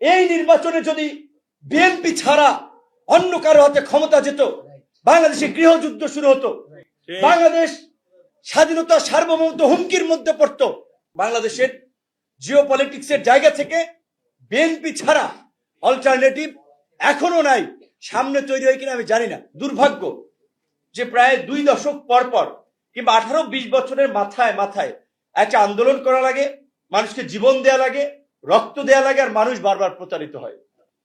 এই নির্বাচনে যদি বিএনপি ছাড়া অন্য কারো হাতে ক্ষমতা যেত, বাংলাদেশে গৃহযুদ্ধ শুরু হতো, বাংলাদেশ স্বাধীনতা সার্বভৌমত্ব হুমকির মধ্যে পড়তো। বাংলাদেশের জিওপলিটিক্সের জায়গা থেকে বিএনপি ছাড়া অল্টারনেটিভ এখনো নাই, সামনে তৈরি হয় কিনা আমি জানি না। দুর্ভাগ্য যে প্রায় 2 দশক পর পর কিংবা 18-20 বছরের মাথায় মাথায় একটা আন্দোলন করা লাগে, মানুষকে জীবন দেয়া লাগে, রক্ত দেয়া লাগে, আর মানুষ বারবার প্রতারিত হয়।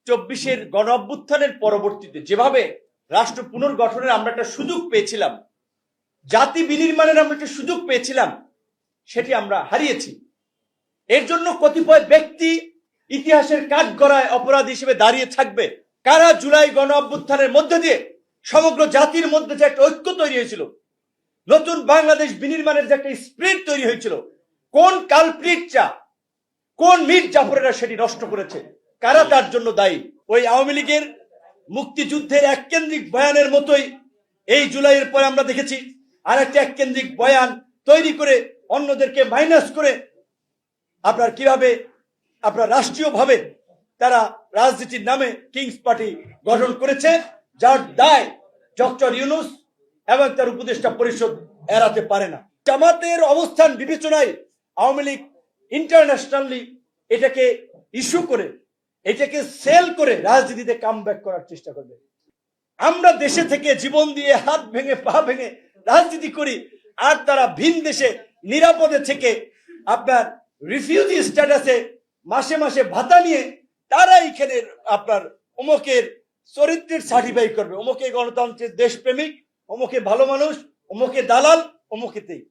24-এর গণ অভ্যুত্থানের পরবর্তীতে যেভাবে রাষ্ট্র পুনর্গঠনের আমরা একটা সুযোগ পেয়েছিলাম, জাতি বিনির্মাণের আমরা একটা সুযোগ পেয়েছিলাম, সেটি আমরা হারিয়েছি। এর জন্য কতিপয় ব্যক্তি ইতিহাসের কাঠগড়ায় অপরাধী হিসেবে দাঁড়িয়ে থাকবে। কারা জুলাই গণ অভ্যুত্থানের মধ্যে দিয়ে সমগ্র জাতির মধ্যে যে একটা ঐক্য তৈরি হয়েছিল, নতুন বাংলাদেশ বিনির্মাণের যে একটা স্পিরিট তৈরি হয়েছিল, কোন কালপ্রিটটা, কোন মীর জাফরেরা সেটি নষ্ট করেছে? কারা তার জন্য দায়ী? ওই আওয়ামী লীগের মুক্তিযুদ্ধের এককেন্দ্রিক বয়ানের মতোই এই জুলাইয়ের পরে আমরা দেখেছি আর একটা এককেন্দ্রিক বয়ান তৈরি করে অন্যদেরকে মাইনাস করে আপনার কিভাবে আপনার রাষ্ট্রীয়ভাবে তারা রাজনীতির নামে কিংস পার্টি গঠন করেছে, যার দায় ডক্টর ইউনূস এবং তার উপদেষ্টা পরিষদ এড়াতে পারে না। জামাতের অবস্থান বিবেচনায় আওয়ামী লীগ ইন্টারন্যাশনালি এটাকে ইস্যু করে, এটাকে সেল করে রাজনীতিতে কামব্যাক করার চেষ্টা করবে। আমরা দেশে থেকে জীবন দিয়ে হাত ভেঙে পা ভেঙে রাজনীতি করি, আর তারা ভিন দেশে নিরাপদে থেকে আপনার রিফিউজি স্ট্যাটাসে মাসে মাসে ভাতা নিয়ে তারা এখানে আপনার অমুকের চরিত্রের সার্টিফাই করবে, অমুকে গণতন্ত্রের দেশপ্রেমিক, অমুকে ভালো মানুষ, অমুকে দালাল, অমুকেতেই।